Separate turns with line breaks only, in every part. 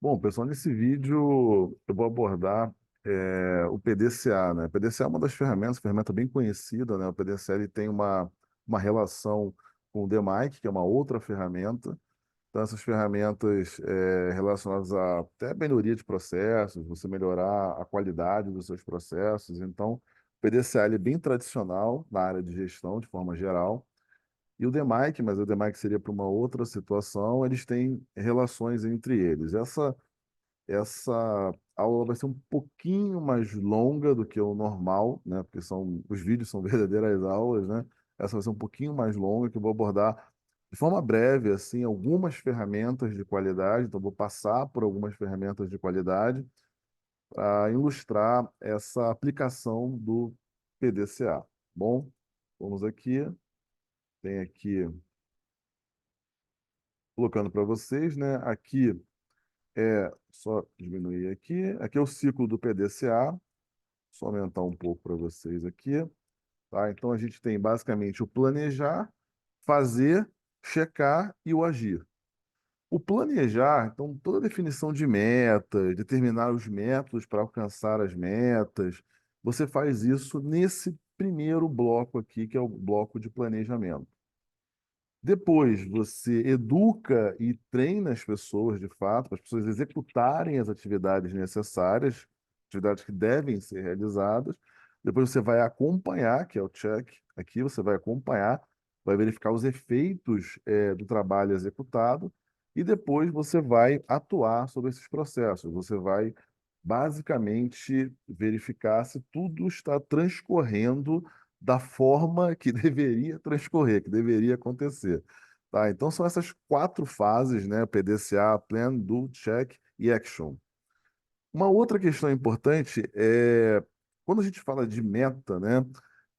Bom, pessoal, nesse vídeo eu vou abordar o PDCA, né? O PDCA é uma das ferramentas, ferramenta bem conhecida, né? O PDCA ele tem uma relação com o DMAIC, que é uma outra ferramenta. Então, essas ferramentas relacionadas a até melhoria de processos, você melhorar a qualidade dos seus processos. Então, o PDCA ele é bem tradicional na área de gestão, de forma geral. E o DMAIC, mas o DMAIC seria para uma outra situação, eles têm relações entre eles. Essa aula vai ser um pouquinho mais longa do que o normal, né? Porque os vídeos são verdadeiras aulas, né? Essa vai ser um pouquinho mais longa, que eu vou abordar de forma breve, assim, algumas ferramentas de qualidade. Então, vou passar por algumas ferramentas de qualidade para ilustrar essa aplicação do PDCA. Bom, vamos aqui. Tem aqui, colocando para vocês, né? Aqui só diminuir aqui. Aqui é o ciclo do PDCA. Só aumentar um pouco para vocês aqui, tá? Então a gente tem basicamente o planejar, fazer, checar e o agir. O planejar, então toda a definição de metas, determinar os métodos para alcançar as metas, você faz isso nesse primeiro bloco aqui, que é o bloco de planejamento. Depois, você educa e treina as pessoas, de fato, para as pessoas executarem as atividades necessárias, atividades que devem ser realizadas. Depois, você vai acompanhar, que é o check. Aqui, você vai acompanhar, vai verificar os efeitos, do trabalho executado. E depois, você vai atuar sobre esses processos. Você vai, basicamente, verificar se tudo está transcorrendo da forma que deveria transcorrer, que deveria acontecer. Tá? Então são essas quatro fases, né? PDCA, Plan, Do, Check e Action. Uma outra questão importante é quando a gente fala de meta, né?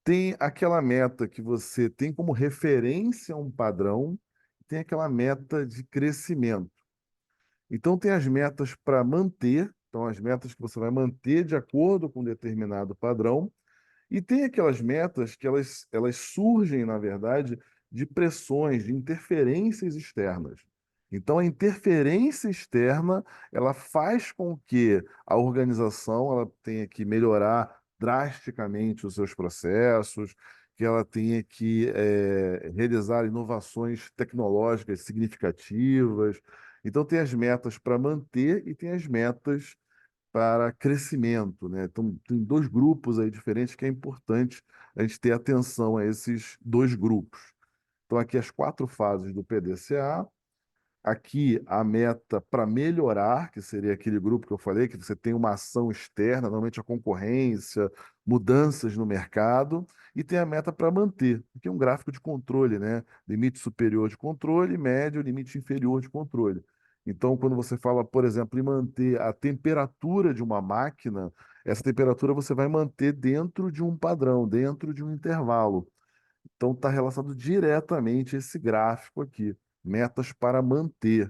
Tem aquela meta que você tem como referência um padrão, tem aquela meta de crescimento. Então tem as metas para manter, então as metas que você vai manter de acordo com um determinado padrão, e tem aquelas metas que elas surgem, na verdade, de pressões, de interferências externas. Então, a interferência externa, ela faz com que a organização ela tenha que melhorar drasticamente os seus processos, que ela tenha que realizar inovações tecnológicas significativas. Então, tem as metas para manter e tem as metas para crescimento, né? Então, tem dois grupos aí diferentes que é importante a gente ter atenção a esses dois grupos. Então, aqui as quatro fases do PDCA. Aqui a meta para melhorar, que seria aquele grupo que eu falei, que você tem uma ação externa, normalmente a concorrência, mudanças no mercado, e tem a meta para manter, que é um gráfico de controle, né? Limite superior de controle, médio, limite inferior de controle. Então, quando você fala, por exemplo, em manter a temperatura de uma máquina, essa temperatura você vai manter dentro de um padrão, dentro de um intervalo. Então, está relacionado diretamente a esse gráfico aqui, metas para manter,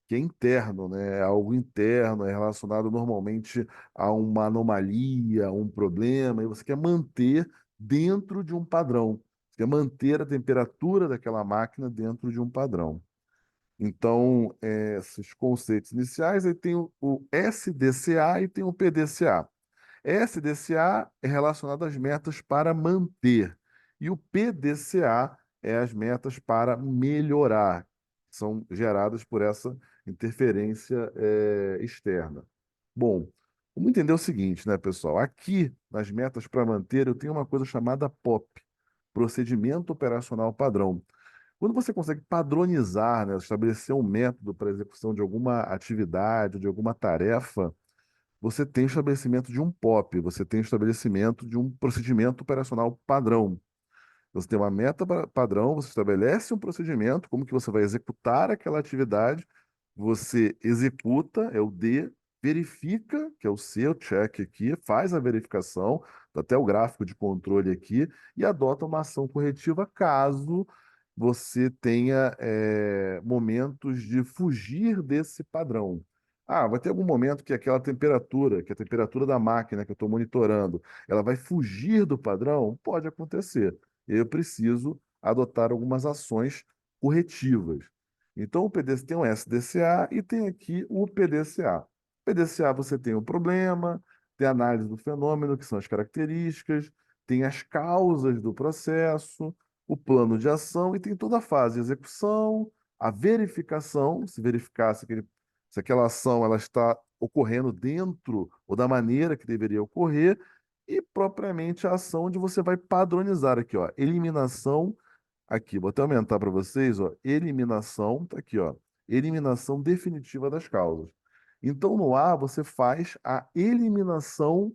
que é interno, né? É algo interno, é relacionado normalmente a uma anomalia, a um problema, e você quer manter dentro de um padrão. Você quer manter a temperatura daquela máquina dentro de um padrão. Então, esses conceitos iniciais, aí tem o SDCA e tem o PDCA. SDCA é relacionado às metas para manter. E o PDCA é as metas para melhorar. São geradas por essa interferência externa. Bom, vamos entender o seguinte, né, pessoal? Aqui, nas metas para manter, eu tenho uma coisa chamada POP, Procedimento Operacional Padrão. Quando você consegue padronizar, né, estabelecer um método para a execução de alguma atividade, de alguma tarefa, você tem o estabelecimento de um POP, você tem o estabelecimento de um procedimento operacional padrão. Você tem uma meta padrão, você estabelece um procedimento, como que você vai executar aquela atividade, você executa, é o D, verifica, que é o C, o check aqui, faz a verificação, tá até o gráfico de controle aqui, e adota uma ação corretiva caso você tenha momentos de fugir desse padrão. Ah, vai ter algum momento que aquela temperatura, que é a temperatura da máquina que eu estou monitorando, ela vai fugir do padrão? Pode acontecer. Eu preciso adotar algumas ações corretivas. Então, o PDCA tem o SDCA e tem aqui o PDCA. PDCA você tem o problema, tem a análise do fenômeno, que são as características, tem as causas do processo, o plano de ação e tem toda a fase de execução, a verificação, se verificar se aquela ação ela está ocorrendo dentro ou da maneira que deveria ocorrer, e propriamente a ação onde você vai padronizar aqui, ó, eliminação. Aqui, vou até aumentar para vocês, ó, eliminação, tá aqui, ó, eliminação definitiva das causas. Então, no A, você faz a eliminação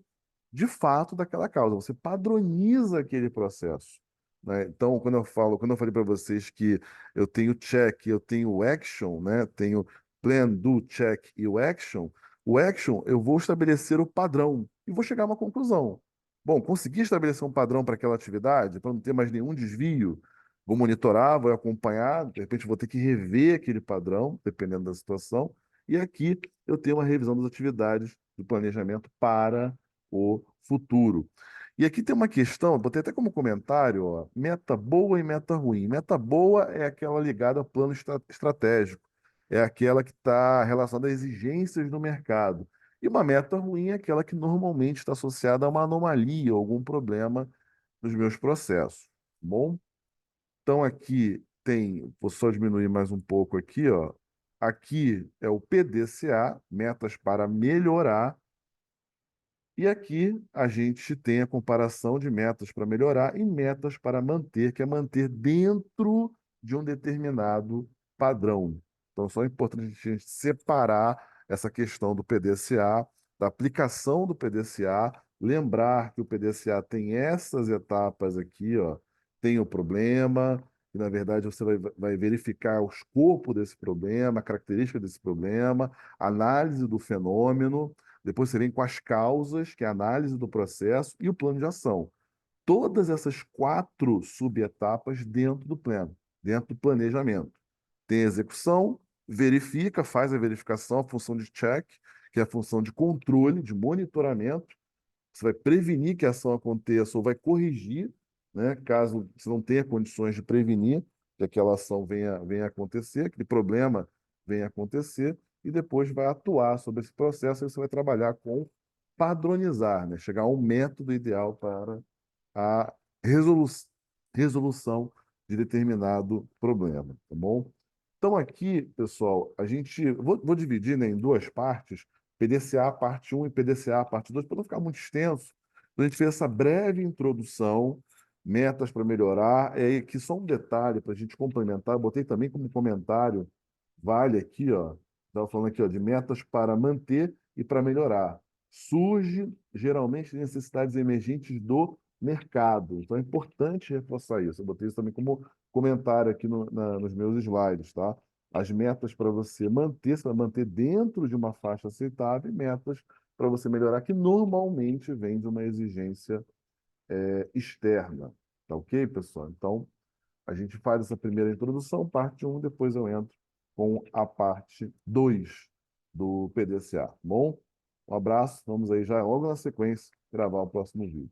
de fato daquela causa, você padroniza aquele processo, né? Então, quando eu falei para vocês que eu tenho check, eu tenho o action, né? Tenho plan, do, check e o action eu vou estabelecer o padrão e vou chegar a uma conclusão. Bom, consegui estabelecer um padrão para aquela atividade, para não ter mais nenhum desvio. Vou monitorar, vou acompanhar, de repente vou ter que rever aquele padrão, dependendo da situação. E aqui eu tenho uma revisão das atividades do planejamento para o futuro. E aqui tem uma questão, botei até como comentário, ó, meta boa e meta ruim. Meta boa é aquela ligada ao plano estratégico, é aquela que está relacionada a exigências do mercado. E uma meta ruim é aquela que normalmente está associada a uma anomalia, algum problema nos meus processos. Tá bom? Então aqui tem, vou só diminuir mais um pouco aqui, ó. Aqui é o PDCA, metas para melhorar, e aqui a gente tem a comparação de metas para melhorar e metas para manter, que é manter dentro de um determinado padrão. Então, só é importante a gente separar essa questão do PDCA, da aplicação do PDCA, lembrar que o PDCA tem essas etapas aqui, ó, tem o problema, e na verdade você vai verificar o escopo desse problema, a característica desse problema, análise do fenômeno. Depois você vem com as causas, que é a análise do processo, e o plano de ação. Todas essas quatro subetapas dentro do plano, dentro do planejamento. Tem a execução, verifica, faz a verificação, a função de check, que é a função de controle, de monitoramento. Você vai prevenir que a ação aconteça ou vai corrigir, né, caso você não tenha condições de prevenir que aquela ação venha a acontecer, aquele problema venha a acontecer, e depois vai atuar sobre esse processo e você vai trabalhar com padronizar, né, chegar a um método ideal para a resolu resolução de determinado problema, tá bom? Então aqui, pessoal, vou dividir, né, em duas partes, PDCA parte um e PDCA parte 2 para não ficar muito extenso. Então, a gente fez essa breve introdução, metas para melhorar, é que só um detalhe para a gente complementar, eu botei também como comentário, vale aqui, ó, estava falando aqui, ó, de metas para manter e para melhorar. Surge geralmente necessidades emergentes do mercado. Então é importante reforçar isso. Eu botei isso também como comentário aqui nos meus slides, tá? As metas para você vai manter dentro de uma faixa aceitável, e metas para você melhorar, que normalmente vem de uma exigência externa. Tá ok, pessoal? Então, a gente faz essa primeira introdução, parte um, depois eu entro com a parte 2 do PDCA. Bom? Um abraço, vamos aí já logo na sequência gravar o próximo vídeo.